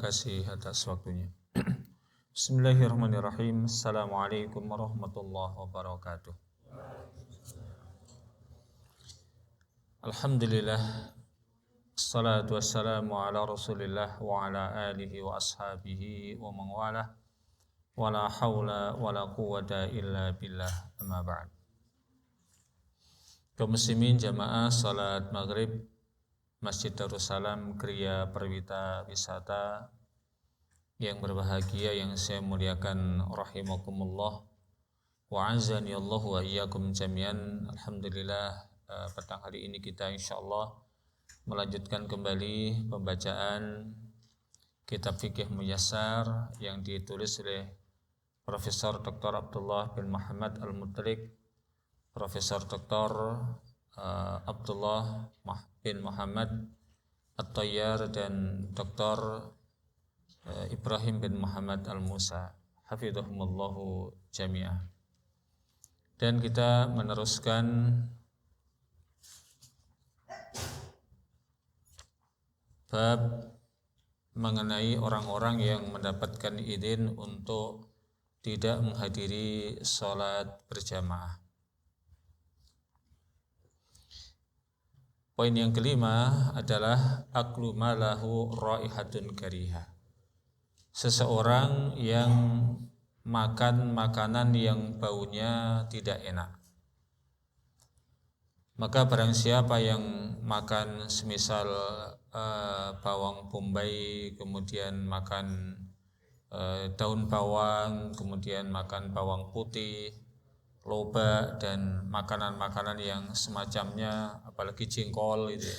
kasih atas waktunya. Bismillahirrahmanirrahim. Assalamualaikum warahmatullahi wabarakatuh. Alhamdulillah. Assalatu wassalamu ala Rasulillah wa ala alihi wa ashabihi wa man walah. Wa la hawla wa la quwwata illa billah. Amma ba'd. Kaum muslimin jamaah salat maghrib Masjid Darussalam Kriya Perwita Wisata yang berbahagia, yang saya muliakan rahimakumullah wa azani Allah wa iyyakum jami'an. Alhamdulillah, petang hari ini kita insyaallah melanjutkan kembali pembacaan kitab fikih muyassar yang ditulis oleh Profesor Dr. Abdullah bin Muhammad Al-Mutlik, Profesor Dr. Abdullah bin Muhammad At-Tayyar dan Dr. Ibrahim bin Muhammad Al-Musa, hafidhahumullahu jami'ah. Dan kita meneruskan bab mengenai orang-orang yang mendapatkan izin untuk tidak menghadiri sholat berjamaah. Poin yang kelima adalah aklu malahu raihatun karihah. Seseorang yang makan makanan yang baunya tidak enak. Maka barang siapa yang makan semisal bawang bombay, kemudian makan daun bawang, kemudian makan bawang putih, loba dan makanan-makanan yang semacamnya, apalagi jengkol itu,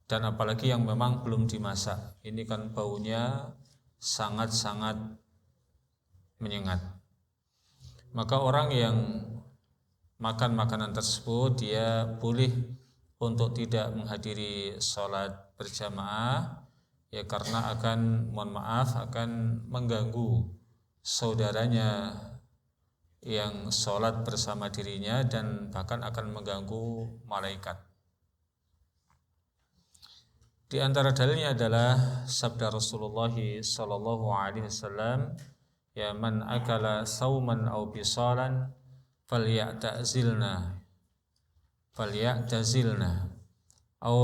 dan apalagi yang memang belum dimasak, ini kan baunya sangat-sangat menyengat. Maka orang yang makan makanan tersebut dia boleh untuk tidak menghadiri sholat berjamaah, ya karena akan, mohon maaf, akan mengganggu saudaranya yang sholat bersama dirinya dan bahkan akan mengganggu malaikat. Di antara dalilnya adalah sabda Rasulullah sallallahu alaihi wasallam, ya man akala sauman aw bisalan falyatazilna aw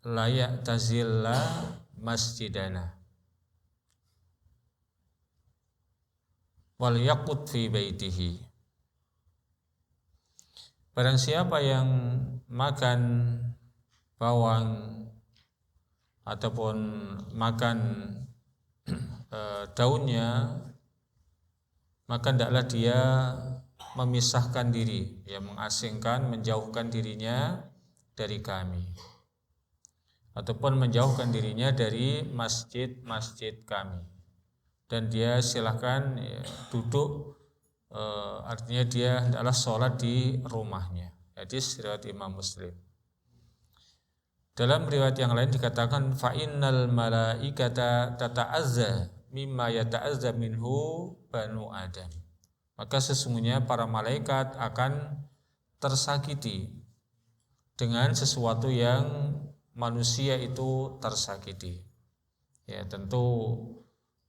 la ya'tazilla masjidana wal yaqut fi baitihi. Barang siapa yang makan bawang ataupun makan daunnya, maka hendaklah dia memisahkan diri, ya mengasingkan, menjauhkan dirinya dari kami, ataupun menjauhkan dirinya dari masjid-masjid kami. Dan dia silahkan duduk, artinya dia adalah sholat di rumahnya. Hadis riwayat Imam Muslim. Dalam riwayat yang lain dikatakan fa innal malaikata tata'azza mimma yata'azza minhu banu Adam. Maka sesungguhnya para malaikat akan tersakiti dengan sesuatu yang manusia itu tersakiti. Ya, tentu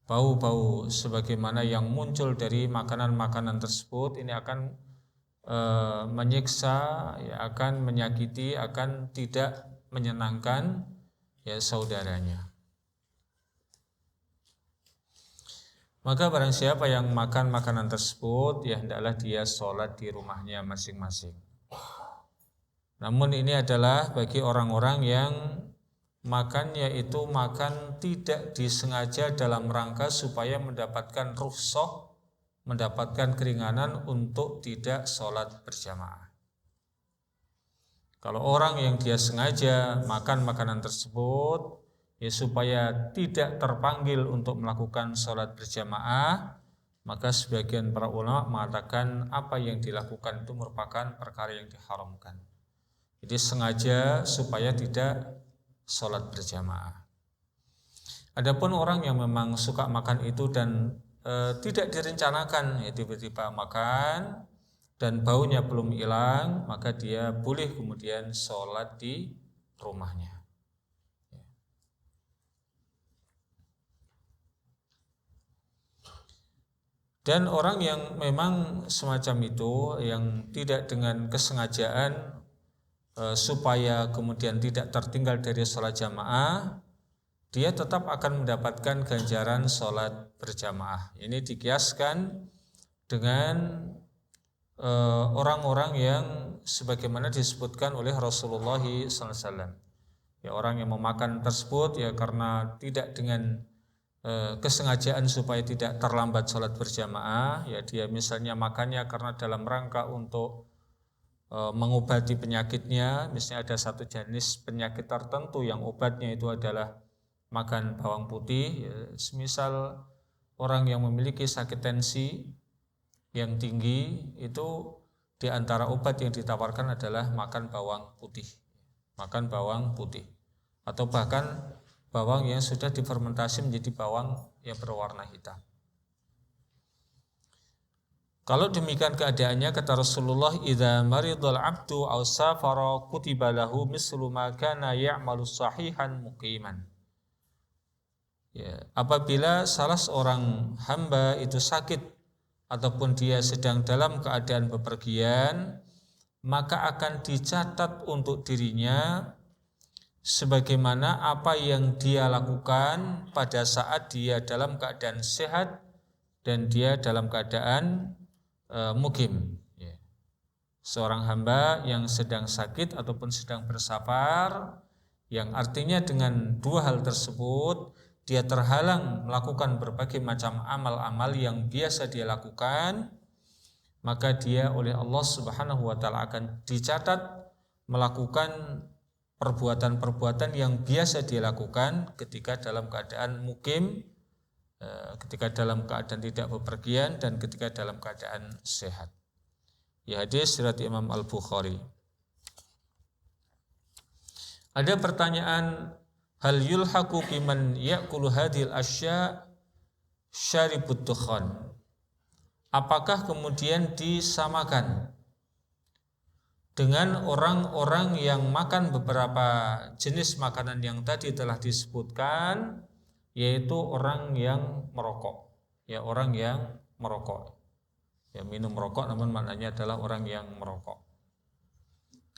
bau-bau sebagaimana yang muncul dari makanan-makanan tersebut ini akan menyiksa, ya, akan menyakiti, akan tidak menyenangkan ya saudaranya. Maka barang siapa yang makan makanan tersebut, ya hendaklah dia sholat di rumahnya masing-masing. Namun ini adalah bagi orang-orang yang makannya itu makan tidak disengaja dalam rangka supaya mendapatkan rukhsah, mendapatkan keringanan untuk tidak sholat berjamaah. Kalau orang yang dia sengaja makan makanan tersebut ya supaya tidak terpanggil untuk melakukan sholat berjamaah, maka sebagian para ulama mengatakan apa yang dilakukan itu merupakan perkara yang diharamkan. Jadi sengaja supaya tidak sholat berjamaah. Adapun orang yang memang suka makan itu dan tidak direncanakan, ya tiba-tiba makan dan baunya belum hilang, maka dia boleh kemudian sholat di rumahnya. Dan orang yang memang semacam itu, yang tidak dengan kesengajaan supaya kemudian tidak tertinggal dari sholat jamaah, dia tetap akan mendapatkan ganjaran sholat berjamaah. Ini dikiaskan dengan orang-orang yang sebagaimana disebutkan oleh Rasulullah SAW. Ya, orang yang memakan tersebut ya karena tidak dengan kesengajaan supaya tidak terlambat sholat berjamaah, ya dia misalnya makannya karena dalam rangka untuk mengobati penyakitnya, misalnya ada satu jenis penyakit tertentu yang obatnya itu adalah makan bawang putih, ya, semisal orang yang memiliki sakit tensi yang tinggi, itu di antara obat yang ditawarkan adalah makan bawang putih, atau bahkan bawang yang sudah difermentasi menjadi bawang yang berwarna hitam. Kalau demikian keadaannya, kata Rasulullah, idza maridul abdu aw safara kutiba lahu mislu ma kana ya'malu sahihan muqiman. Ya, apabila salah seorang hamba itu sakit ataupun dia sedang dalam keadaan bepergian, maka akan dicatat untuk dirinya sebagaimana apa yang dia lakukan pada saat dia dalam keadaan sehat dan dia dalam keadaan mukim. Ya. Seorang hamba yang sedang sakit ataupun sedang bersafar, yang artinya dengan dua hal tersebut dia terhalang melakukan berbagai macam amal-amal yang biasa dia lakukan, maka dia oleh Allah Subhanahu wa taala akan dicatat melakukan perbuatan-perbuatan yang biasa dia lakukan ketika dalam keadaan mukim, ketika dalam keadaan tidak bepergian, dan ketika dalam keadaan sehat. Ya, hadis riwayat Imam Al-Bukhari. Ada pertanyaan, hal yulhaqu biman ya'kulu hadhil asya syaribud dukhan? Apakah kemudian disamakan dengan orang-orang yang makan beberapa jenis makanan yang tadi telah disebutkan, yaitu orang yang merokok, ya, orang yang merokok, ya, minum rokok namun maknanya adalah orang yang merokok.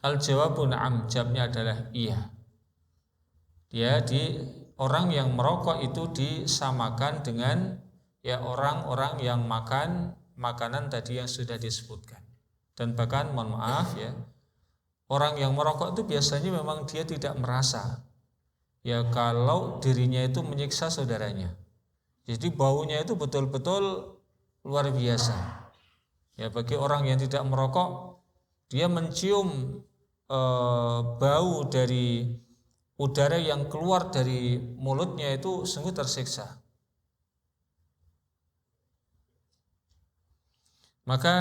Al-jawabu na'am, jawabnya adalah iya. Ya, orang yang merokok itu disamakan dengan ya orang-orang yang makan makanan tadi yang sudah disebutkan. Dan bahkan mohon maaf ya, orang yang merokok itu biasanya memang dia tidak merasa ya kalau dirinya itu menyiksa saudaranya. Jadi baunya itu betul-betul luar biasa. Ya, bagi orang yang tidak merokok, dia mencium bau dari udara yang keluar dari mulutnya itu sungguh tersiksa. Maka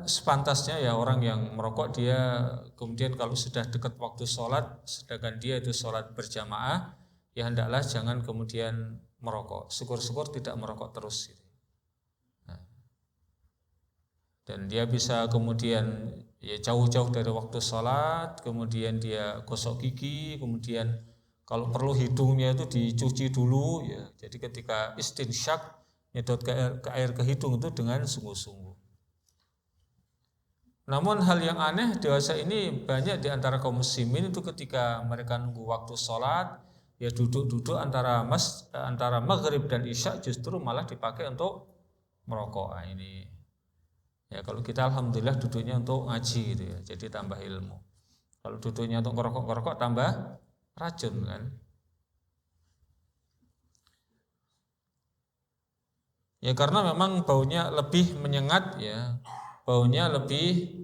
sepantasnya ya orang yang merokok dia kemudian kalau sudah dekat waktu sholat, sedangkan dia itu sholat berjamaah, ya hendaklah jangan kemudian merokok. Syukur-syukur tidak merokok terus. Nah, dan dia bisa kemudian ya jauh-jauh dari waktu sholat, kemudian dia gosok gigi, kemudian kalau perlu hidungnya itu dicuci dulu, ya. Jadi ketika istinsyak nyedot ke air ke hidung itu dengan sungguh-sungguh. Namun hal yang aneh, dewasa ini banyak di antara kaum muslimin itu ketika mereka nunggu waktu sholat, ya duduk-duduk antara maghrib dan isya justru malah dipakai untuk merokok. Nah, ini ya kalau kita alhamdulillah duduknya untuk ngaji gitu ya, jadi tambah ilmu. Kalau duduknya untuk ngerokok tambah racun kan. Ya karena memang baunya lebih menyengat ya. Baunya lebih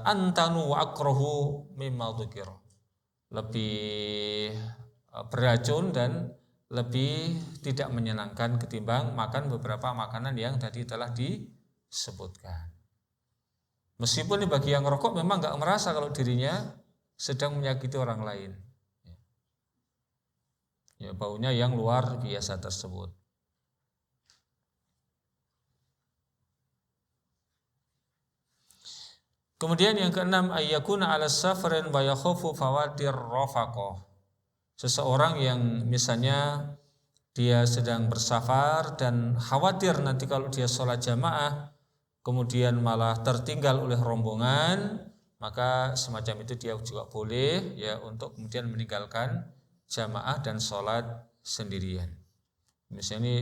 antanu wa akrahu mimma dzukir. Lebih beracun dan lebih tidak menyenangkan ketimbang makan beberapa makanan yang tadi telah disebutkan. Meskipun bagi yang merokok memang enggak merasa kalau dirinya sedang menyakiti orang lain. Ya, baunya yang luar biasa tersebut. Kemudian yang keenam, ayyakuna ala safarin wa yakhafu fawatir rafaqah. Seseorang yang misalnya dia sedang bersafar dan khawatir nanti kalau dia sholat jamaah kemudian malah tertinggal oleh rombongan, maka semacam itu dia juga boleh ya untuk kemudian meninggalkan jamaah dan sholat sendirian. Misalnya ini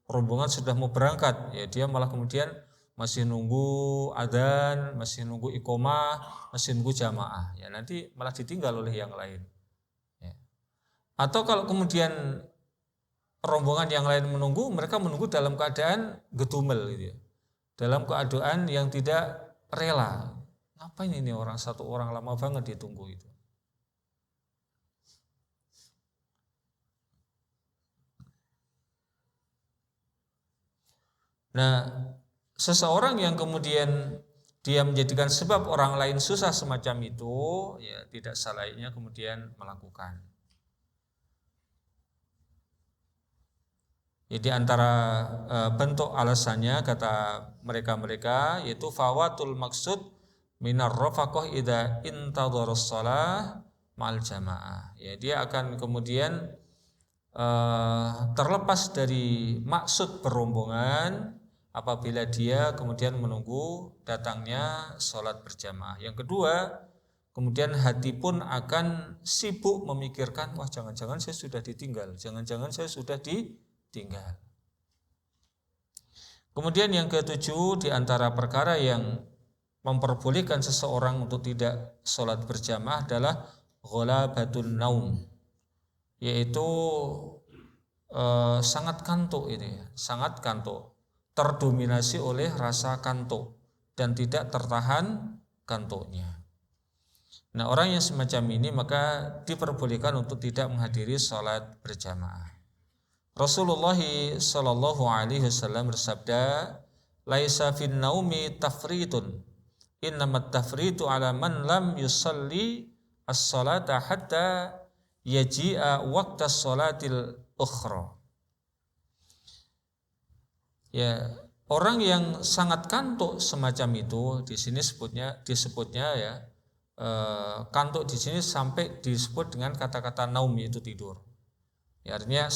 rombongan sudah mau berangkat, ya dia malah kemudian masih nunggu adzan, masih nunggu iqomah, masih nunggu jamaah, ya nanti malah ditinggal oleh yang lain. Ya. Atau kalau kemudian rombongan yang lain menunggu, mereka menunggu dalam keadaan gedumel gitu ya. Dalam keadaan yang tidak rela. Ngapain ini satu orang lama banget ditunggu itu. Nah, seseorang yang kemudian dia menjadikan sebab orang lain susah semacam itu, ya tidak salahnya kemudian melakukan. Jadi antara bentuk alasannya kata mereka yaitu fawatul maksud minar rafaqah idza intadharas shalah ma'al jamaah. Ya dia akan kemudian terlepas dari maksud berombongan apabila dia kemudian menunggu datangnya sholat berjamaah. Yang kedua, kemudian hati pun akan sibuk memikirkan, wah jangan-jangan saya sudah ditinggal, jangan-jangan saya sudah ditinggal. Kemudian yang ketujuh, di antara perkara yang memperbolehkan seseorang untuk tidak sholat berjamaah adalah ghalabatun naum, yaitu sangat kantuk ini, sangat kantuk, terdominasi oleh rasa kantuk dan tidak tertahan kantuknya. Nah, orang yang semacam ini maka diperbolehkan untuk tidak menghadiri sholat berjamaah. Rasulullah sallallahu alaihi wasallam bersabda, "Laisa fin naumi tafritun, innamat tafritu ala man lam yusalli as-salata hatta yaji'a waqtas sholatil ukhra." Ya, orang yang sangat kantuk semacam itu di sini disebutnya ya kantuk di sini sampai disebut dengan kata-kata naum, yaitu tidur. Ya, artinya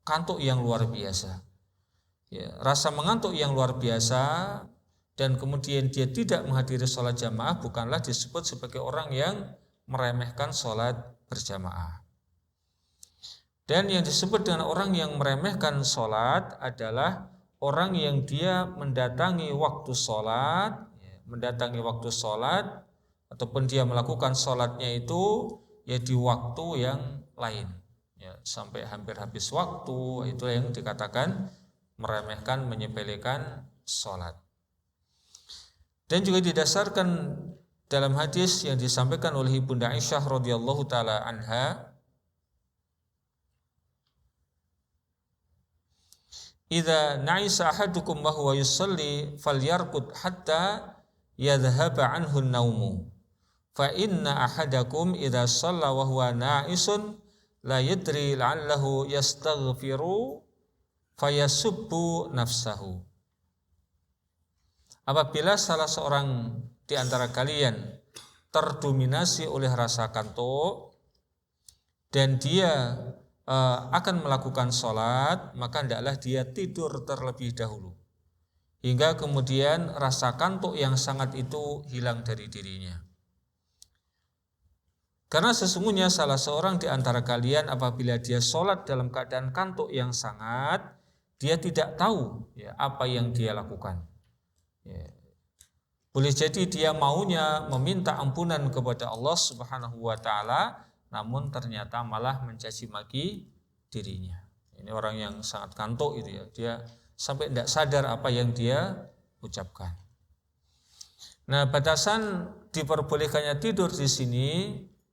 kantuk yang luar biasa. Ya, rasa mengantuk yang luar biasa dan kemudian dia tidak menghadiri sholat jamaah bukanlah disebut sebagai orang yang meremehkan sholat berjamaah. Dan yang disebut dengan orang yang meremehkan sholat adalah orang yang dia mendatangi waktu sholat ataupun dia melakukan sholatnya itu ya di waktu yang lain, ya, sampai hampir habis waktu, itu yang dikatakan meremehkan, menyepelekan sholat. Dan juga didasarkan dalam hadis yang disampaikan oleh Ibunda Aisyah radhiyallahu taala anha, "Idza na'isa ahadukum wa huwa yusalli falyarqud hatta yadhhaba anhu an-naumu. Fa inna ahadakum idza shalla wa huwa na'isun la yadri la'allahu yastaghfiru fayasubbu nafsahu." Apabila salah seorang di antara kalian terdominasi oleh rasa kantuk dan dia akan melakukan sholat, maka hendaklah dia tidur terlebih dahulu hingga kemudian rasa kantuk yang sangat itu hilang dari dirinya. Karena sesungguhnya salah seorang di antara kalian apabila dia sholat dalam keadaan kantuk yang sangat, dia tidak tahu ya, apa yang dia lakukan. Ya. Boleh jadi dia maunya meminta ampunan kepada Allah Subhanahu wa taala, namun ternyata malah mencaci maki dirinya. Ini orang yang sangat kantuk itu ya, dia sampai tidak sadar apa yang dia ucapkan. Nah, batasan diperbolehkannya tidur di sini,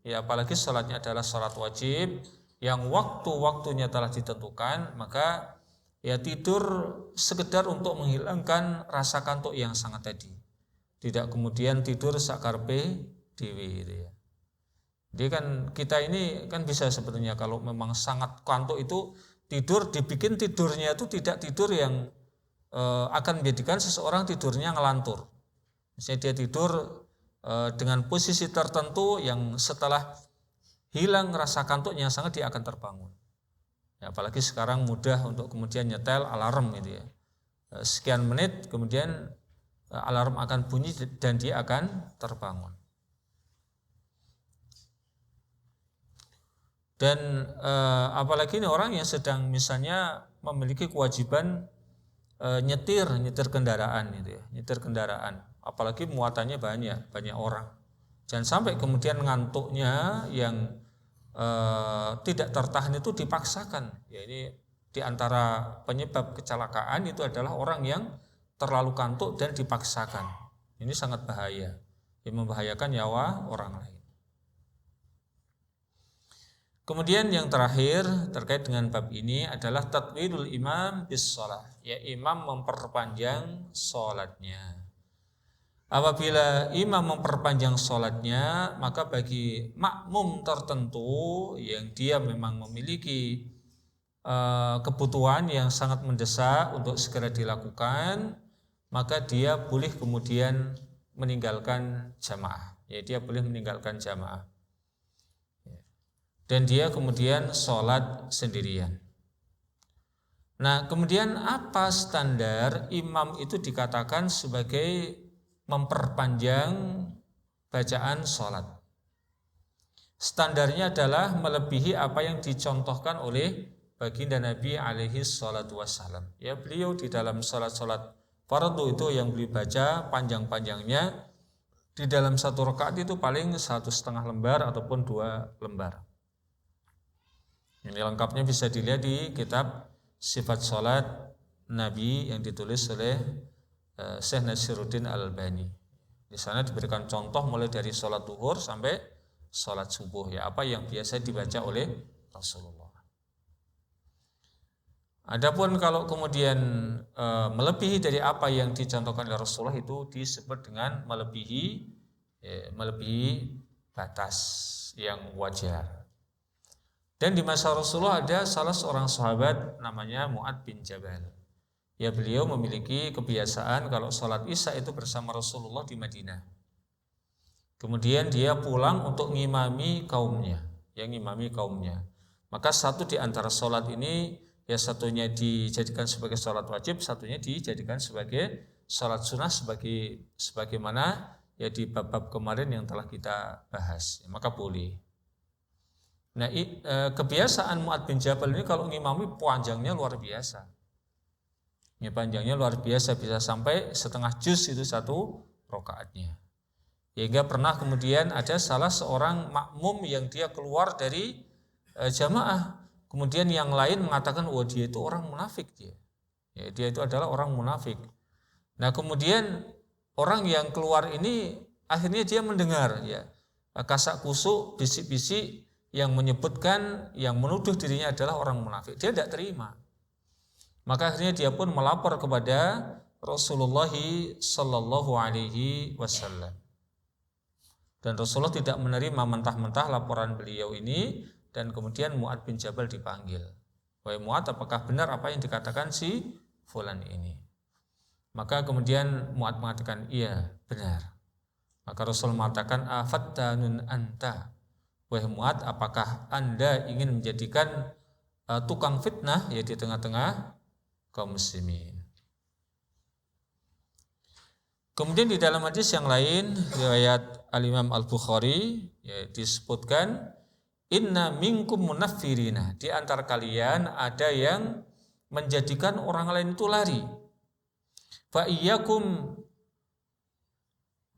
ya apalagi sholatnya adalah sholat wajib yang waktu-waktunya telah ditentukan, maka ya tidur sekedar untuk menghilangkan rasa kantuk yang sangat tadi. Tidak kemudian tidur sakarpe dewi gitu ya. Jadi kan kita ini kan bisa sebetulnya kalau memang sangat kantuk itu tidur, dibikin tidurnya itu tidak tidur yang akan menjadikan seseorang tidurnya ngelantur. Misalnya dia tidur dengan posisi tertentu yang setelah hilang rasa kantuknya sangat dia akan terbangun. Ya, apalagi sekarang mudah untuk kemudian nyetel alarm gitu ya. Sekian menit kemudian alarm akan bunyi dan dia akan terbangun. Dan apalagi ini orang yang sedang misalnya memiliki kewajiban nyetir kendaraan gitu ya, nyetir kendaraan. Apalagi muatannya banyak orang. Jangan sampai kemudian ngantuknya yang tidak tertahan itu dipaksakan. Ya, ini diantara penyebab kecelakaan itu adalah orang yang terlalu kantuk dan dipaksakan. Ini sangat bahaya, yang membahayakan nyawa orang lain. Kemudian yang terakhir terkait dengan bab ini adalah tatwilul imam bis shalah, ya imam memperpanjang sholatnya. Apabila imam memperpanjang sholatnya, maka bagi makmum tertentu yang dia memang memiliki kebutuhan yang sangat mendesak untuk segera dilakukan, maka dia boleh kemudian meninggalkan jamaah. Ya, dia boleh meninggalkan jamaah. Dan dia kemudian sholat sendirian. Nah, kemudian apa standar imam itu dikatakan sebagai memperpanjang bacaan sholat? Standarnya adalah melebihi apa yang dicontohkan oleh baginda Nabi alaihi salatu wassalam. Ya, beliau di dalam sholat-sholat fardu itu yang beliau baca panjang-panjangnya di dalam satu rakaat itu paling 1,5 lembar ataupun 2 lembar. Ini lengkapnya bisa dilihat di kitab Sifat Sholat Nabi yang ditulis oleh Syekh Nasiruddin Al-Albani. Di sana diberikan contoh mulai dari sholat zuhur sampai sholat subuh, ya apa yang biasa dibaca oleh Rasulullah. Adapun kalau kemudian melebihi dari apa yang dicontohkan oleh Rasulullah itu disebut dengan melebihi batas yang wajar. Dan di masa Rasulullah ada salah seorang sahabat namanya Mu'ad bin Jabal. Ya, beliau memiliki kebiasaan kalau sholat isya itu bersama Rasulullah di Madinah. Kemudian dia pulang untuk ngimami kaumnya. Maka satu di antara sholat ini, ya satunya dijadikan sebagai sholat wajib, satunya dijadikan sebagai sholat sunnah sebagaimana ya di bab-bab kemarin yang telah kita bahas. Ya, maka boleh. Nah, kebiasaan Mu'ad bin Jabal ini kalau ngimami panjangnya luar biasa. Ya, panjangnya luar biasa, bisa sampai setengah juz itu satu rakaatnya. Hingga pernah kemudian ada salah seorang makmum yang dia keluar dari jamaah. Kemudian yang lain mengatakan, "Oh, dia itu orang munafik dia." Ya, dia itu adalah orang munafik. Nah, kemudian orang yang keluar ini akhirnya dia mendengar ya kasak kusuk, bisik-bisik yang menyebutkan, yang menuduh dirinya adalah orang munafik. Dia tidak terima. Maka akhirnya dia pun melapor kepada Rasulullah sallallahu alaihi wasallam. Dan Rasulullah tidak menerima mentah-mentah laporan beliau ini, dan kemudian Mu'ad bin Jabal dipanggil. Wahai Mu'ad, apakah benar apa yang dikatakan si fulan ini? Maka kemudian Mu'ad mengatakan, iya, benar. Maka Rasul mengatakan, afattanun anta. Wahai Mu'ad, apakah Anda ingin menjadikan tukang fitnah ya di tengah-tengah kaum muslimin? Kemudian di dalam hadis yang lain riwayat Al-Imam Al-Bukhari ya, disebutkan inna minkum munaffirina, di antara kalian ada yang menjadikan orang lain itu lari. Fa iyyakum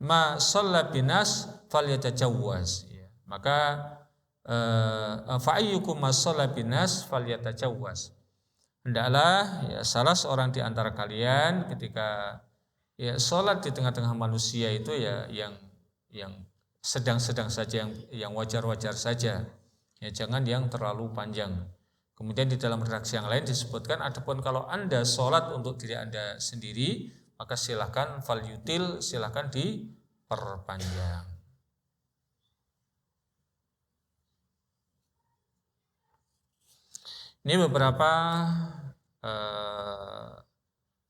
ma shalla binas falyatajawwaz. Maka fa ayyukum ma shalla binas falyatajawwaz. Hendaklah ya salah seorang di antara kalian ketika ya sholat di tengah-tengah manusia itu ya yang sedang-sedang saja, yang wajar-wajar saja. Ya, jangan yang terlalu panjang. Kemudian di dalam redaksi yang lain disebutkan, adapun kalau Anda sholat untuk diri Anda sendiri, maka silahkan falyutil, silahkan diperpanjang. Ini beberapa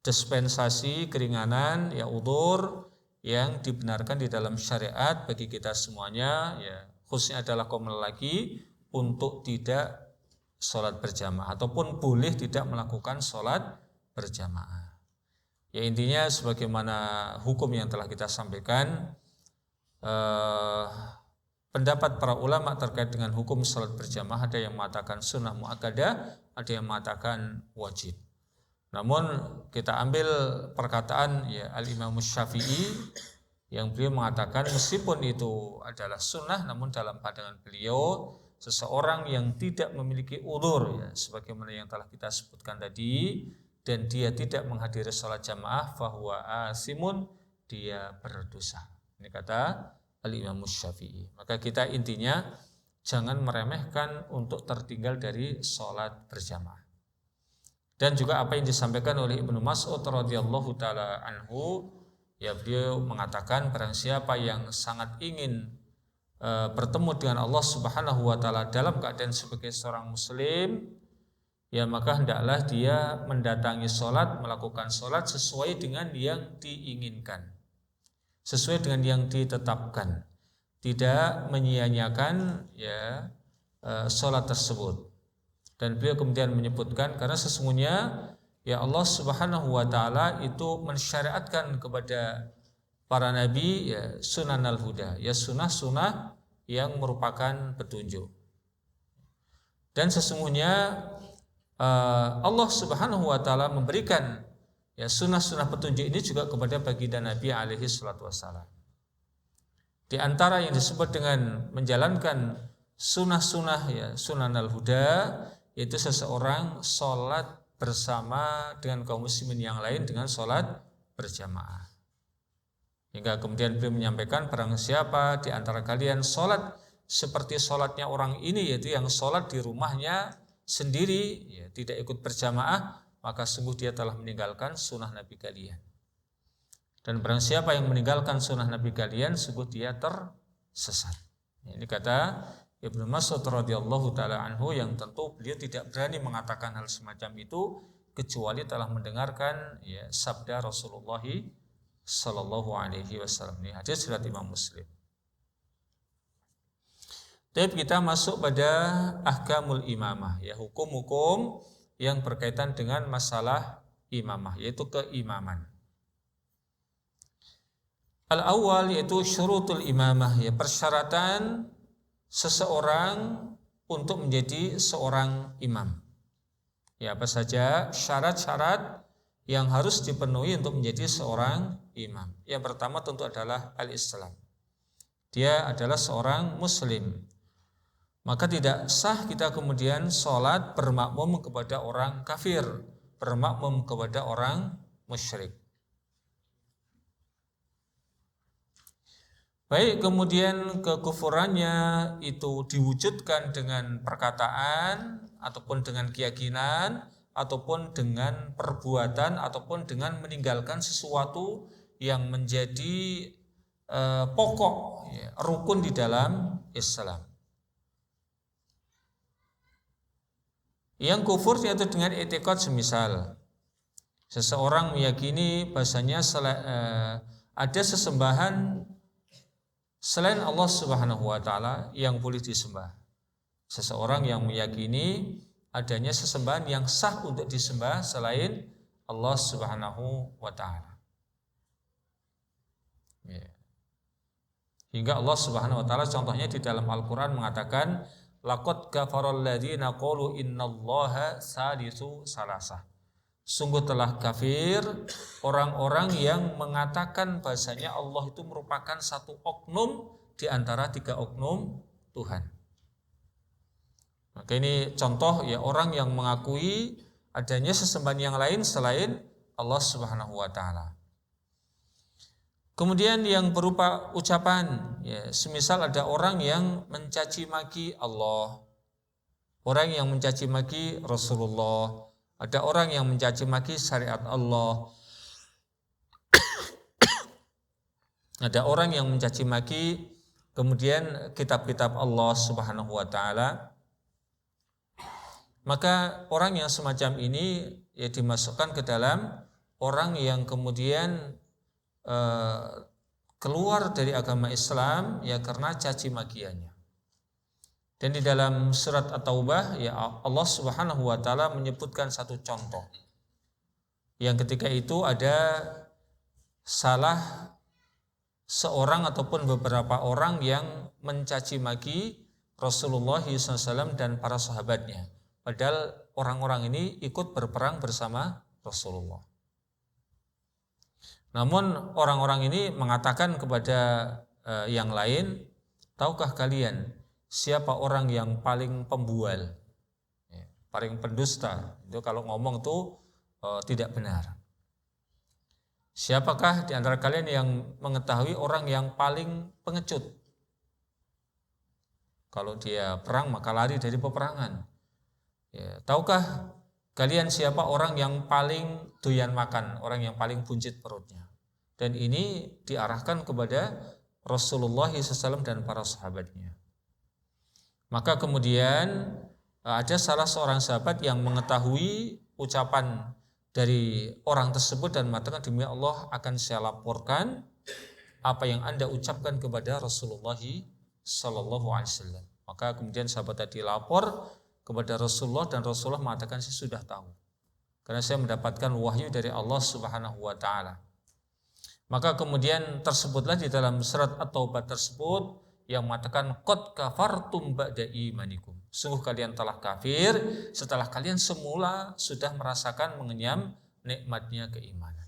dispensasi keringanan ya udzur yang dibenarkan di dalam syariat bagi kita semuanya, ya khususnya adalah kaum lelaki, untuk tidak sholat berjamaah ataupun boleh tidak melakukan sholat berjamaah. Ya intinya sebagaimana hukum yang telah kita sampaikan, pendapat para ulama terkait dengan hukum sholat berjamaah ada yang mengatakan sunnah muakkadah, ada yang mengatakan wajib. Namun kita ambil perkataan ya Al-Imam Syafi'i yang beliau mengatakan meskipun itu adalah sunnah, namun dalam pandangan beliau seseorang yang tidak memiliki udzur ya sebagaimana yang telah kita sebutkan tadi dan dia tidak menghadiri sholat jamaah fahuwa asimun, dia berdosa. Ini kata Al-Imam Syafi'i. Maka kita intinya jangan meremehkan untuk tertinggal dari sholat berjamaah. Dan juga apa yang disampaikan oleh Ibnu Mas'ud radhiyallahu taala anhu, ya beliau mengatakan barang siapa yang sangat ingin bertemu dengan Allah Subhanahu wa taala dalam keadaan sebagai seorang muslim, ya maka hendaklah dia mendatangi sholat, melakukan sholat sesuai dengan yang diinginkan, sesuai dengan yang ditetapkan, tidak menyia-nyiakan ya sholat tersebut. Dan beliau kemudian menyebutkan karena sesungguhnya ya Allah Subhanahu wa taala itu mensyariatkan kepada para nabi ya sunanal huda, ya sunnah-sunnah yang merupakan petunjuk. Dan sesungguhnya Allah Subhanahu wa taala memberikan ya sunnah-sunnah petunjuk ini juga kepada baginda Nabi alaihi salatu wassalam. Di antara yang disebut dengan menjalankan sunnah-sunnah ya sunanal huda, yaitu seseorang sholat bersama dengan kaum muslimin yang lain dengan sholat berjamaah. Hingga kemudian beliau menyampaikan barang siapa di antara kalian sholat seperti sholatnya orang ini, yaitu yang sholat di rumahnya sendiri ya, tidak ikut berjamaah, maka sungguh dia telah meninggalkan sunnah Nabi kalian. Dan barang siapa yang meninggalkan sunnah Nabi kalian, sungguh dia tersesat. Ini kata Ibnu Mas'ud radhiyallahu taala anhu, yang tentu beliau tidak berani mengatakan hal semacam itu kecuali telah mendengarkan ya sabda Rasulullah sallallahu alaihi wasallam. Ini hadis riwayat Imam Muslim. Tapi kita masuk pada ahkamul imamah ya, hukum-hukum yang berkaitan dengan masalah imamah, yaitu keimaman. Al-awwal yaitu syurutul imamah ya, persyaratan seseorang untuk menjadi seorang imam. Ya, apa saja syarat-syarat yang harus dipenuhi untuk menjadi seorang imam? Yang pertama tentu adalah al-Islam. Dia adalah seorang muslim. Maka tidak sah kita kemudian sholat bermakmum kepada orang kafir, bermakmum kepada orang musyrik. Baik kemudian kekufurannya itu diwujudkan dengan perkataan ataupun dengan keyakinan ataupun dengan perbuatan ataupun dengan meninggalkan sesuatu yang menjadi pokok ya, rukun di dalam Islam. Yang kufur yaitu dengan i'tiqad, semisal seseorang meyakini bahasanya ada sesembahan selain Allah Subhanahu wa taala yang boleh disembah. Seseorang yang meyakini adanya sesembahan yang sah untuk disembah selain Allah Subhanahu wa taala. Ya. Hingga Allah Subhanahu wa taala contohnya di dalam Al-Qur'an mengatakan laqad kafaral ladzina qalu innallaha salisu salasah. Sungguh telah kafir orang-orang yang mengatakan bahasanya Allah itu merupakan satu oknum di antara tiga oknum Tuhan. Maka ini contoh ya orang yang mengakui adanya sesembahan yang lain selain Allah Subhanahu wa taala. Kemudian yang berupa ucapan ya, semisal ada orang yang mencaci maki Allah, orang yang mencaci maki Rasulullah, ada orang yang mencaci maki syariat Allah, ada orang yang mencaci maki kemudian kitab-kitab Allah Subhanahu wa taala. Maka orang yang semacam ini ya dimasukkan ke dalam orang yang kemudian keluar dari agama Islam ya karena caci makiannya. Dan di dalam surat At-Taubah ya Allah Subhanahu wa taala menyebutkan satu contoh. Yang ketika itu ada salah seorang ataupun beberapa orang yang mencaci maki Rasulullah SAW dan para sahabatnya. Padahal orang-orang ini ikut berperang bersama Rasulullah. Namun orang-orang ini mengatakan kepada yang lain, tahukah kalian siapa orang yang paling pembual, paling pendusta? Itu kalau ngomong tuh tidak benar. Siapakah di antara kalian yang mengetahui orang yang paling pengecut? Kalau dia perang maka lari dari peperangan. Ya, tahukah kalian siapa orang yang paling doyan makan, orang yang paling buncit perutnya? Dan ini diarahkan kepada Rasulullah SAW dan para sahabatnya. Maka kemudian ada salah seorang sahabat yang mengetahui ucapan dari orang tersebut dan mengatakan, demi Allah akan saya laporkan apa yang Anda ucapkan kepada Rasulullah SAW. Maka kemudian sahabat tadi lapor kepada Rasulullah dan Rasulullah mengatakan, saya sudah tahu karena saya mendapatkan wahyu dari Allah Subhanahu wa taala. Maka kemudian tersebutlah di dalam surat At-Taubah tersebut yang mengatakan qad kafartum ba'da imanikum. Sungguh kalian telah kafir setelah kalian semula sudah merasakan mengenyam nikmatnya keimanan.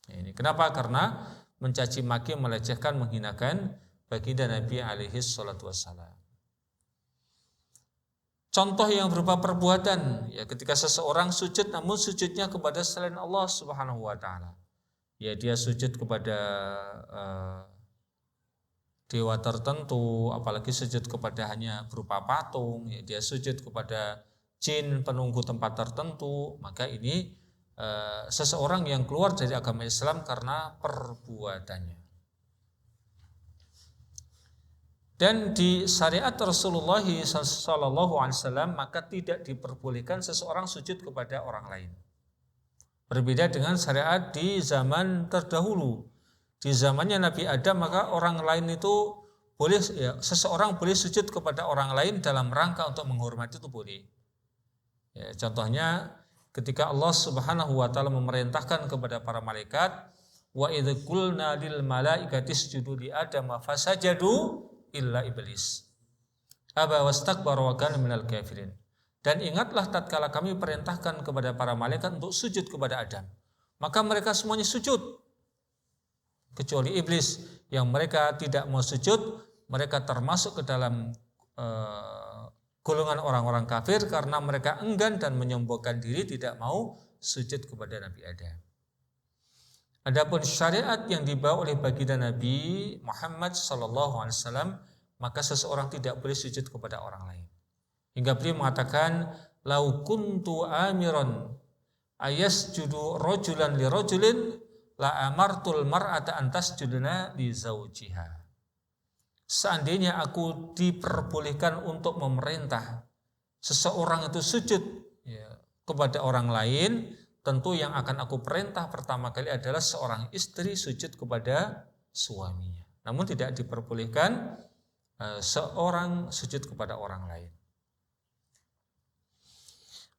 Ini kenapa? Karena mencaci maki, melecehkan, menghinakan baginda Nabi alaihi salatu wassalam. Contoh yang berupa perbuatan, ya ketika seseorang sujud namun sujudnya kepada selain Allah Subhanahu wa taala. Ya dia sujud kepada dewa tertentu, apalagi sujud kepada hanya berupa patung, ya dia sujud kepada jin penunggu tempat tertentu, maka ini seseorang yang keluar dari agama Islam karena perbuatannya. Dan di syariat Rasulullah SAW maka tidak diperbolehkan seseorang sujud kepada orang lain. Berbeda dengan syariat di zaman terdahulu. Di zamannya Nabi Adam maka orang lain itu boleh, ya, seseorang boleh sujud kepada orang lain dalam rangka untuk menghormati itu boleh. Ya, contohnya ketika Allah Subhanahu wa taala memerintahkan kepada para malaikat, wa idz qulna lil malaikati isjudu li Adam fasajadu illa iblis aba wastakbara wa kana minal kafirin. Dan ingatlah tatkala kami perintahkan kepada para malaikat untuk sujud kepada Adam, maka mereka semuanya sujud kecuali iblis yang mereka tidak mau sujud. Mereka termasuk ke dalam golongan orang-orang kafir karena mereka enggan dan menyombongkan diri tidak mau sujud kepada Nabi Adam. Adapun syariat yang dibawa oleh baginda Nabi Muhammad SAW, maka seseorang tidak boleh sujud kepada orang lain. Hingga beliau mengatakan, lau kuntu amiran ayasjudu rajulan li rajulin la amartul mar'ata an tasjudna li zawjiha. Seandainya aku diperbolehkan untuk memerintah seseorang itu sujud kepada orang lain, tentu yang akan aku perintah pertama kali adalah seorang istri sujud kepada suaminya. Namun tidak diperbolehkan seorang sujud kepada orang lain.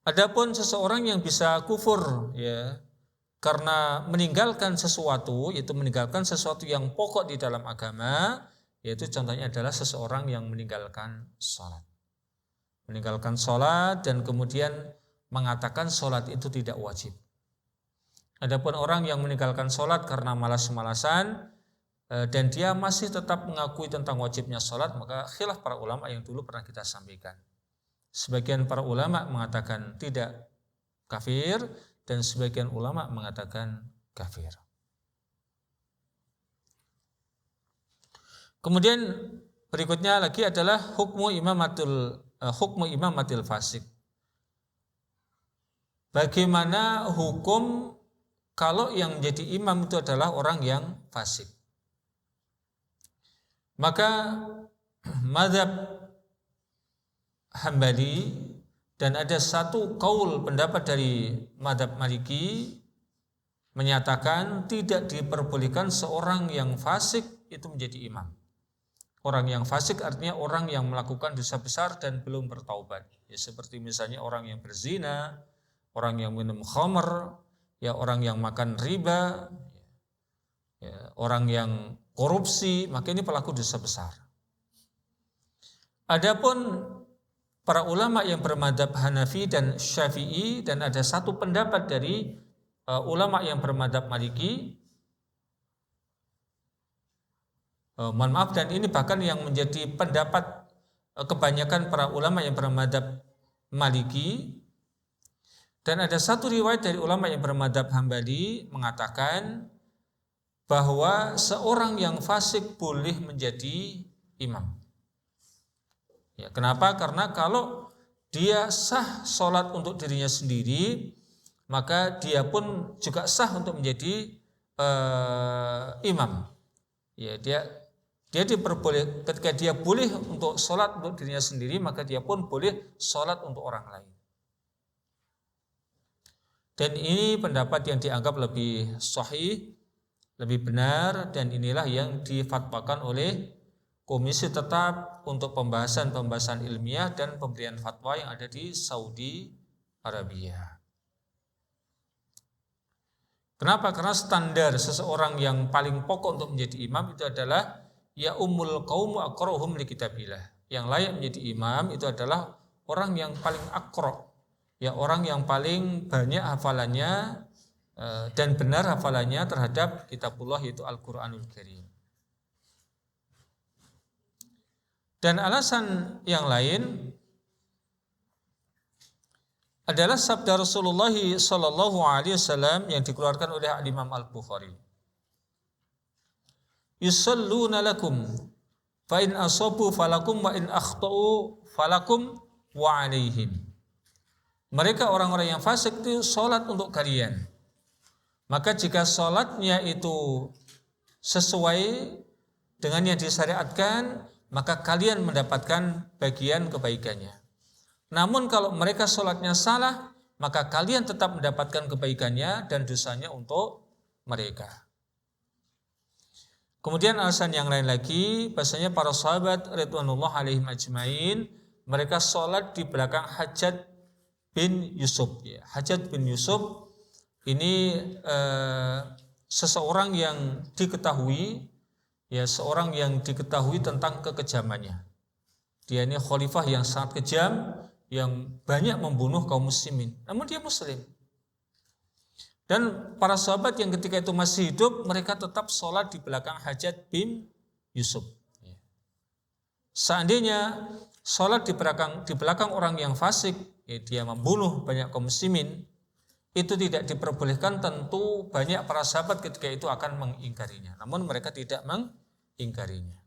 Adapun seseorang yang bisa kufur karena meninggalkan sesuatu, yaitu meninggalkan sesuatu yang pokok di dalam agama, yaitu contohnya adalah seseorang yang meninggalkan sholat. Meninggalkan sholat dan kemudian mengatakan sholat itu tidak wajib. Adapun orang yang meninggalkan sholat karena malas-malasan dan dia masih tetap mengakui tentang wajibnya sholat, maka khilaf para ulama yang dulu pernah kita sampaikan. Sebagian para ulama mengatakan tidak kafir dan sebagian ulama mengatakan kafir. Kemudian berikutnya lagi adalah hukmu imamatil fasik. Bagaimana hukum kalau yang menjadi imam itu adalah orang yang fasik? Maka mazhab Hambali dan ada satu qaul pendapat dari mazhab Maliki menyatakan tidak diperbolehkan seorang yang fasik itu menjadi imam. Orang yang fasik artinya orang yang melakukan dosa besar dan belum bertaubat. Ya, seperti misalnya orang yang berzina, orang yang minum khamr, ya orang yang makan riba, ya, orang yang korupsi, maka ini pelaku dosa besar. Adapun para ulama yang bermadzhab Hanafi dan Syafi'i, dan ada satu pendapat dari ulama yang bermadzhab Maliki, mohon maaf, dan ini bahkan yang menjadi pendapat kebanyakan para ulama yang bermadzhab Maliki, dan ada satu riwayat dari ulama yang bermadzhab Hambali mengatakan bahwa seorang yang fasik boleh menjadi imam. Ya, kenapa? Karena kalau dia sah sholat untuk dirinya sendiri, maka dia pun juga sah untuk menjadi imam. Ya, dia diperboleh, ketika dia boleh untuk sholat untuk dirinya sendiri, maka dia pun boleh sholat untuk orang lain. Dan ini pendapat yang dianggap lebih sahih, lebih benar, dan inilah yang difatwakan oleh Komisi Tetap untuk pembahasan ilmiah dan pemberian fatwa yang ada di Saudi Arabia. Kenapa? Karena standar seseorang yang paling pokok untuk menjadi imam itu adalah ya ummul qaumu aqra'uhum li kitabillah. Yang layak menjadi imam itu adalah orang yang paling aqra', ya orang yang paling banyak hafalannya dan benar hafalannya terhadap kitabullah, yaitu Al-Qur'anul Karim. Dan alasan yang lain adalah sabda Rasulullah sallallahu alaihi wasallam yang dikeluarkan oleh Imam Al-Bukhari. Yusalluna lakum fa in asabu falakum wa in akhtau falakum wa alaihim. Mereka orang-orang yang fasik itu salat untuk kalian. Maka jika salatnya itu sesuai dengan yang disyariatkan, maka kalian mendapatkan bagian kebaikannya. Namun kalau mereka sholatnya salah, maka kalian tetap mendapatkan kebaikannya dan dosanya untuk mereka. Kemudian alasan yang lain lagi, bahasanya para sahabat ridwanullah alaihim ajmain, mereka sholat di belakang Hajjaj bin Yusuf. Hajjaj bin Yusuf ini seseorang yang diketahui, ya seorang yang diketahui tentang kekejamannya. Dia ini khalifah yang sangat kejam, yang banyak membunuh kaum muslimin. Namun dia muslim. Dan para sahabat yang ketika itu masih hidup, mereka tetap sholat di belakang Hajjaj bin Yusuf. Seandainya sholat di belakang orang yang fasik, ya dia membunuh banyak kaum muslimin, itu tidak diperbolehkan, tentu banyak para sahabat ketika itu akan mengingkarinya. Namun mereka tidak mengingkarinya.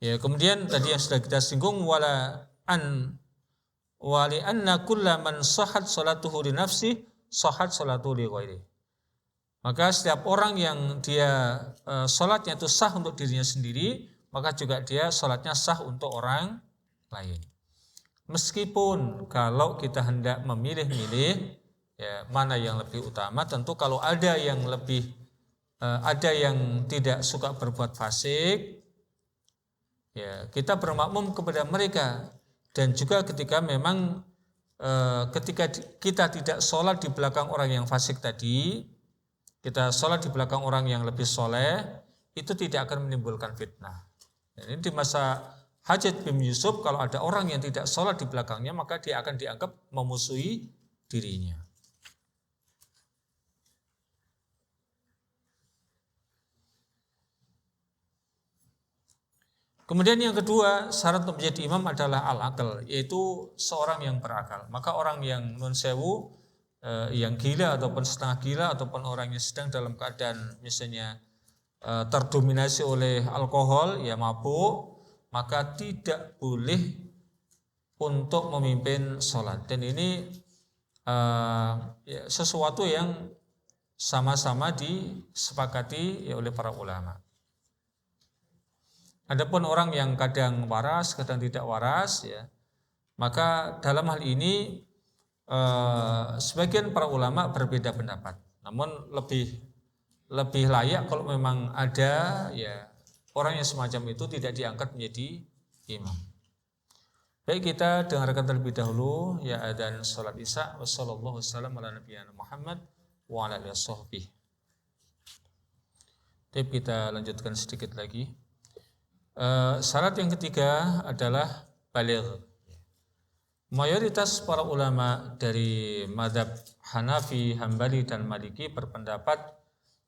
Ya, kemudian tadi yang sudah kita singgung, wali anna kulla man sahhat salatuhu li nafsi sahhat salatuhu li ghairi. Maka setiap orang yang dia salatnya itu sah untuk dirinya sendiri, maka juga dia salatnya sah untuk orang lain. Meskipun kalau kita hendak memilih-milih ya mana yang lebih utama, tentu kalau ada yang tidak suka berbuat fasik, ya kita bermakmum kepada mereka. Dan juga ketika memang ketika kita tidak sholat di belakang orang yang fasik tadi, kita sholat di belakang orang yang lebih soleh, itu tidak akan menimbulkan fitnah. Ini di masa Hajjaj bin Yusuf, kalau ada orang yang tidak sholat di belakangnya, maka dia akan dianggap memusuhi dirinya. Kemudian yang kedua, syarat untuk menjadi imam adalah al-aql, yaitu seorang yang berakal. Maka orang yang nun sewu, yang gila ataupun setengah gila, ataupun orang yang sedang dalam keadaan misalnya terdominasi oleh alkohol, ya mabuk, maka tidak boleh untuk memimpin sholat. Dan ini sesuatu yang sama-sama disepakati oleh para ulama. Adapun orang yang kadang waras, kadang tidak waras, ya, maka dalam hal ini sebagian para ulama berbeda pendapat. Namun lebih lebih layak kalau memang ada ya orang yang semacam itu tidak diangkat menjadi imam. Baik, kita dengarkan terlebih dahulu ya adzan salat Isya. Wassallallahu wasallam ala nabiyana Muhammad wa ala alihi washabbihi. Kita lanjutkan sedikit lagi. Syarat yang ketiga adalah baligh. Mayoritas para ulama dari mazhab Hanafi, Hambali dan Maliki berpendapat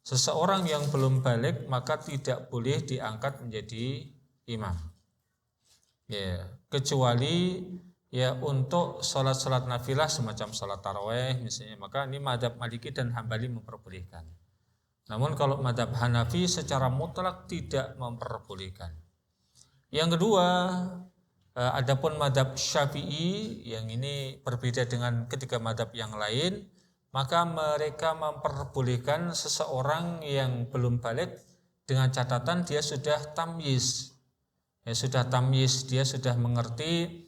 seseorang yang belum baligh maka tidak boleh diangkat menjadi imam. Ya, kecuali ya untuk salat-salat nafilah semacam salat tarawih misalnya, maka ini mazhab Maliki dan Hambali memperbolehkan. Namun kalau mazhab Hanafi secara mutlak tidak memperbolehkan. Yang kedua, adapun mazhab Syafi'i yang ini berbeda dengan ketiga mazhab yang lain, maka mereka memperbolehkan seseorang yang belum baligh dengan catatan dia sudah tamyiz. Ya, sudah tamyiz, dia sudah mengerti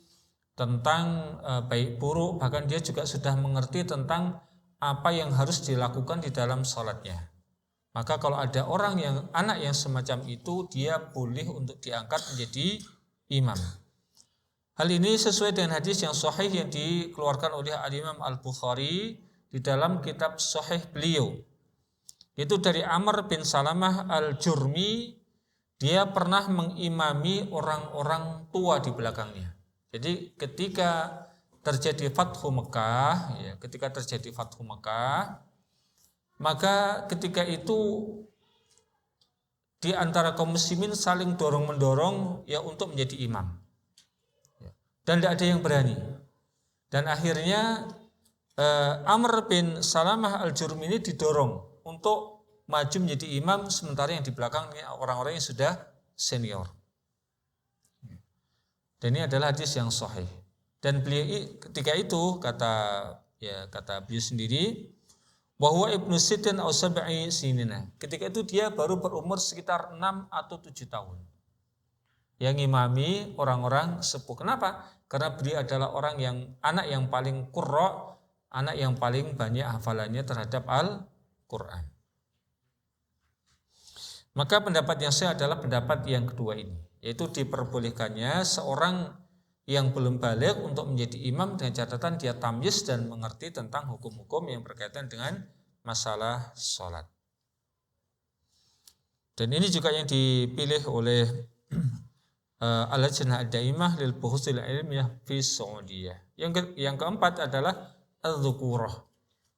tentang baik buruk, bahkan dia juga sudah mengerti tentang apa yang harus dilakukan di dalam salatnya. Maka kalau ada anak yang semacam itu, dia boleh untuk diangkat menjadi imam. Hal ini sesuai dengan hadis yang sahih yang dikeluarkan oleh Al-Imam Al-Bukhari di dalam kitab sahih beliau. Itu dari Amr bin Salamah Al-Jurmi, dia pernah mengimami orang-orang tua di belakangnya. Jadi ketika terjadi Fathu Mekah, maka ketika itu di antara kaum muslimin saling dorong-mendorong ya untuk menjadi imam. Dan tidak ada yang berani. Dan akhirnya Amr bin Salamah Al-Jurmi ini didorong untuk maju menjadi imam, sementara yang di belakangnya orang-orang yang sudah senior. Dan ini adalah hadis yang sahih. Dan beliau ketika itu kata beliau sendiri, bahwa Ibnu Sittin atau sab'i sinina. Ketika itu dia baru berumur sekitar 6 atau 7 tahun. Yang ngimami orang-orang sepuh. Kenapa? Karena beliau adalah anak yang paling qurra, anak yang paling banyak hafalannya terhadap Al-Qur'an. Maka pendapat yang sahih adalah pendapat yang kedua ini, yaitu diperbolehkannya seorang yang belum baligh untuk menjadi imam dengan catatan dia tamyiz dan mengerti tentang hukum-hukum yang berkaitan dengan masalah sholat. Dan ini juga yang dipilih oleh Al-Lajnah Ad-Daimah lil Buhuthil Ilmiyah fi Saudiyah. Yang keempat adalah al-dzukurah,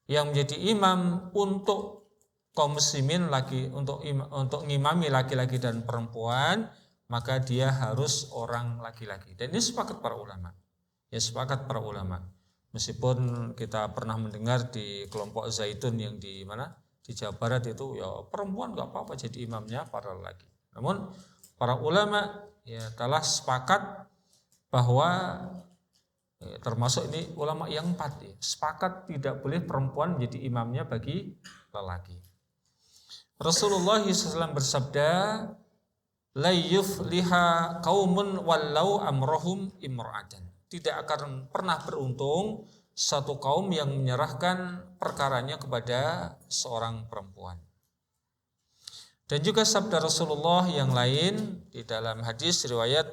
yang menjadi imam untuk kaum muslimin untuk ngimami laki-laki dan perempuan, maka dia harus orang laki-laki. Dan ini sepakat para ulama. Ya, sepakat para ulama. Meskipun kita pernah mendengar di kelompok Zaitun yang di mana? Di Jawa Barat itu ya perempuan enggak apa-apa jadi imamnya para laki. Namun para ulama ya telah sepakat bahwa termasuk ini ulama yang 4 ya, sepakat tidak boleh perempuan menjadi imamnya bagi lelaki. Rasulullah SAW bersabda, la yufliha qaumun wallau amrahum imra'atan. Tidak akan pernah beruntung satu kaum yang menyerahkan perkaranya kepada seorang perempuan. Dan juga sabda Rasulullah yang lain di dalam hadis riwayat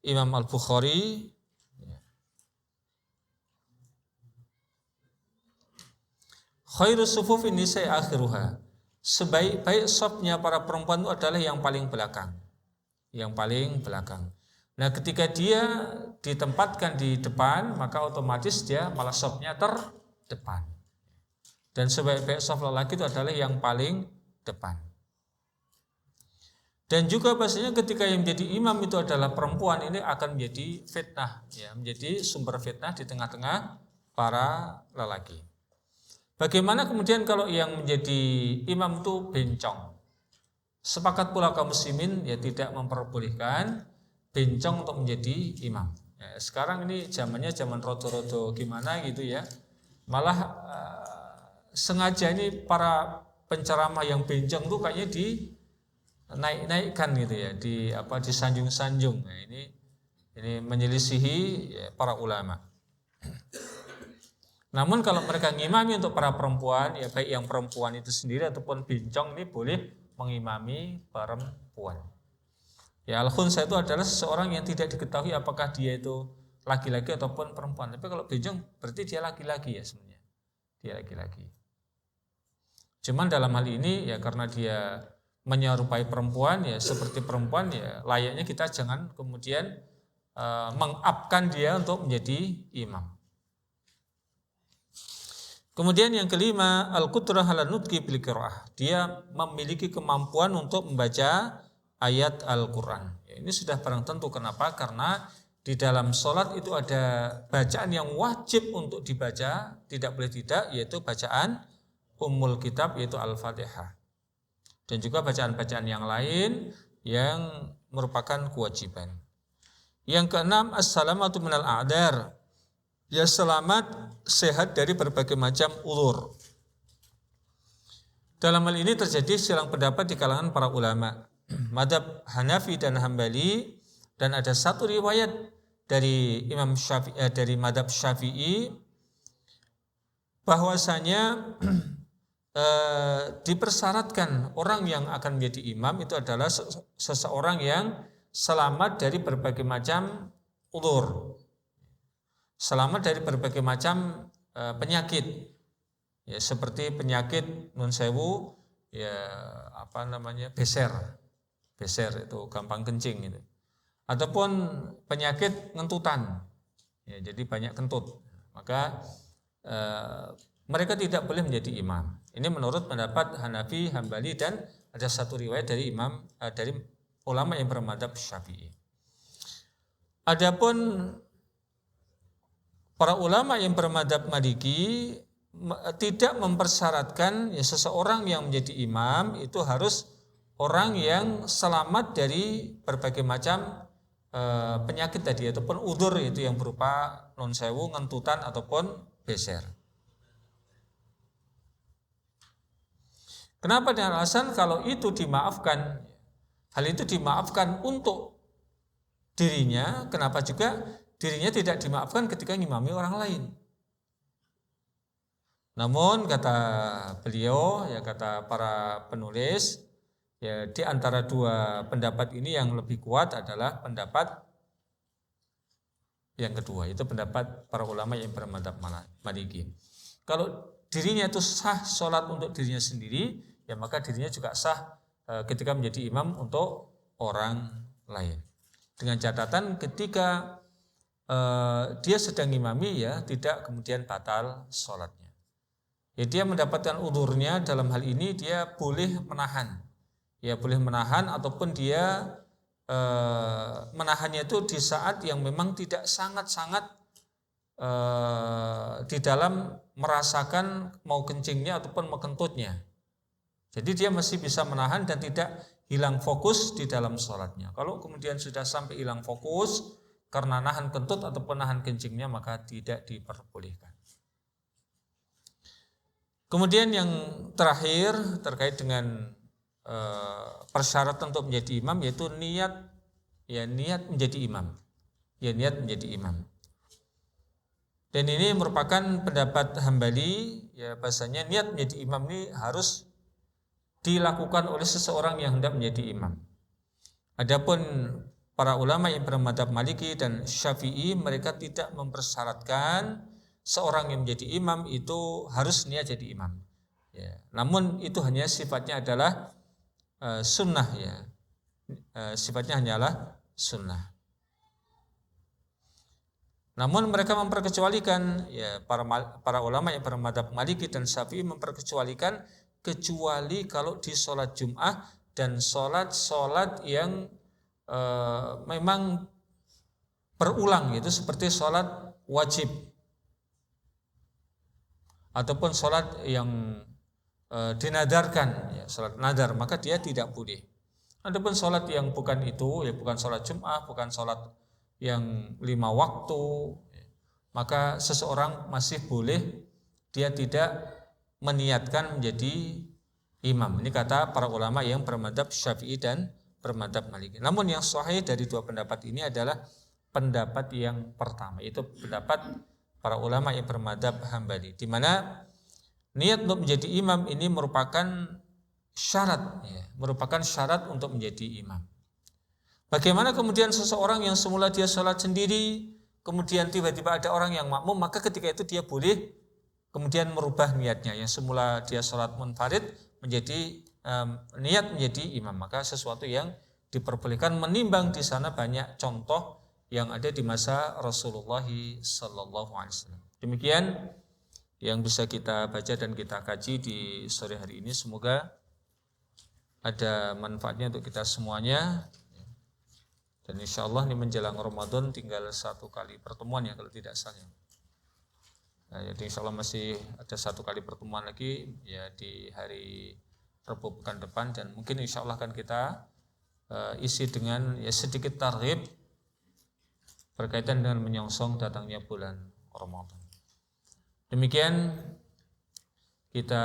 Imam Al-Bukhari, khairus sufufin nisa'i akhiruha. Sebaik-baik safnya para perempuan itu adalah yang paling belakang. Yang paling belakang. Nah, ketika dia ditempatkan di depan, maka otomatis dia malah safnya terdepan. Dan sebaik-baik saf lelaki itu adalah yang paling depan. Dan juga pastinya ketika yang menjadi imam itu adalah perempuan, ini akan menjadi fitnah, ya, menjadi sumber fitnah di tengah-tengah para lelaki. Bagaimana kemudian kalau yang menjadi imam itu bencong? Sepakat pula kaum muslimin ya tidak memperbolehkan bencong untuk menjadi imam. Ya, sekarang ini zamannya zaman rodo-rodo gimana gitu ya. Malah sengaja ini para penceramah yang bencong itu kayaknya dinaik-naikkan gitu ya, disanjung-sanjung. Nah, ini menyelisihi ya, para ulama. Namun kalau mereka ngimami untuk para perempuan, ya baik yang perempuan itu sendiri ataupun bincong ini boleh mengimami perempuan. Ya al-khunsa itu adalah seseorang yang tidak diketahui apakah dia itu laki-laki ataupun perempuan. Tapi kalau bincong berarti dia laki-laki ya sebenarnya. Dia laki-laki. Cuman dalam hal ini ya karena dia menyerupai perempuan ya seperti perempuan ya layaknya kita jangan kemudian mengapkan dia untuk menjadi imam. Kemudian yang kelima, al-qudrah ala nutqi bil qiraah. Dia memiliki kemampuan untuk membaca ayat Al-Qur'an. Ya, ini sudah barang tentu. Kenapa? Karena di dalam sholat itu ada bacaan yang wajib untuk dibaca, tidak boleh tidak, yaitu bacaan Ummul Kitab, yaitu Al-Fatihah. Dan juga bacaan-bacaan yang lain yang merupakan kewajiban. Yang keenam, as-salamatu minal a'dar. Ya selamat sehat dari berbagai macam ulur. Dalam hal ini terjadi silang pendapat di kalangan para ulama mazhab Hanafi dan Hambali, dan ada satu riwayat dari Imam Syafi'i dari mazhab Syafi'i bahwasanya dipersyaratkan orang yang akan menjadi imam itu adalah seseorang yang selamat dari berbagai macam ulur. Selamat dari berbagai macam penyakit, ya seperti penyakit nun sewu, ya beser itu gampang kencing gitu, ataupun penyakit ngentutan, ya jadi banyak kentut, maka mereka tidak boleh menjadi imam. Ini menurut pendapat Hanafi, Hambali, dan ada satu riwayat dari dari ulama yang bermadzhab Syafi'i. Adapun para ulama yang bermadzhab Maliki tidak mempersyaratkan ya seseorang yang menjadi imam itu harus orang yang selamat dari berbagai macam penyakit tadi ataupun udzur itu yang berupa nun sewu, ngentutan ataupun beser. Kenapa? Dengan alasan kalau itu dimaafkan, hal itu dimaafkan untuk dirinya, kenapa juga dirinya tidak dimaafkan ketika ngimami orang lain. Namun kata beliau, ya kata para penulis, ya di antara dua pendapat ini yang lebih kuat adalah pendapat yang kedua, itu pendapat para ulama yang bermadzhab Maliki. Kalau dirinya itu sah sholat untuk dirinya sendiri, ya maka dirinya juga sah ketika menjadi imam untuk orang lain. Dengan catatan ketika dia sedang imami ya tidak kemudian batal sholatnya. Ya dia mendapatkan udhurnya, dalam hal ini dia boleh menahan. Ya boleh menahan ataupun dia menahannya itu di saat yang memang tidak sangat-sangat di dalam merasakan mau kencingnya ataupun mau kentutnya. Jadi dia masih bisa menahan dan tidak hilang fokus di dalam sholatnya. Kalau kemudian sudah sampai hilang fokus karena nahan kentut ataupun nahan kencingnya, maka tidak diperbolehkan. Kemudian yang terakhir terkait dengan persyaratan untuk menjadi imam, yaitu niat menjadi imam. Ya niat menjadi imam. Dan ini merupakan pendapat Hambali, ya bahasanya niat menjadi imam ini harus dilakukan oleh seseorang yang hendak menjadi imam. Adapun para ulama yang bermadzhab Maliki dan Syafi'i, mereka tidak mempersyaratkan seorang yang menjadi imam itu harus niat jadi imam. Ya, namun itu hanya sifatnya adalah sunnah ya. Sifatnya hanyalah sunnah. Namun mereka memperkecualikan ya para ulama yang bermadzhab Maliki dan Syafi'i memperkecualikan kecuali kalau di sholat Jum'ah dan sholat yang memang berulang, itu seperti sholat wajib ataupun sholat yang dinadarkan, ya, sholat nadar, maka dia tidak boleh. Adapun sholat yang bukan itu, ya bukan sholat Jum'ah, bukan sholat yang 5 waktu, maka seseorang masih boleh dia tidak meniatkan menjadi imam. Ini kata para ulama yang bermadzhab Syafi'i dan bermadzhab Maliki. Namun yang sahih dari dua pendapat ini adalah pendapat yang pertama, itu pendapat para ulama yang bermadzhab Hambali, di mana niat untuk menjadi imam ini merupakan syarat, merupakan syarat untuk menjadi imam. Bagaimana kemudian seseorang yang semula dia sholat sendiri, kemudian tiba-tiba ada orang yang makmum, maka ketika itu dia boleh kemudian merubah niatnya, yang semula dia sholat munfarid menjadi niat menjadi imam, maka sesuatu yang diperbolehkan, menimbang di sana banyak contoh yang ada di masa Rasulullah sallallahu alaihi wasallam. Demikian yang bisa kita baca dan kita kaji di sore hari ini, semoga ada manfaatnya untuk kita semuanya. Dan insya Allah ini menjelang Ramadan tinggal 1 kali pertemuan ya kalau tidak salah. Nah, jadi insya Allah masih ada 1 kali pertemuan lagi ya di hari Rabu pekan depan, dan mungkin insya Allah akan kita isi dengan ya sedikit targhib berkaitan dengan menyongsong datangnya bulan Ramadan. Demikian kita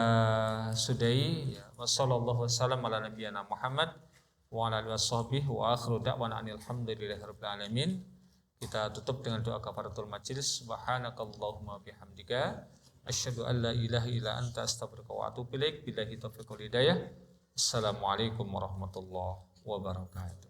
sudahi ya, wassallallahu wasallam ala nabiyyina Muhammad wa ala alihi washabbihi wa akhiru da'wana alhamdulillahi rabbil alamin. Kita tutup dengan doa kafaratul majlis. Subhanakallahumma bihamdika asyhadu an la ilaha illa anta astaghfiruka wa atubu ilaik. Billahi taufiq wal hidayah. Assalamualaikum warahmatullahi wabarakatuh.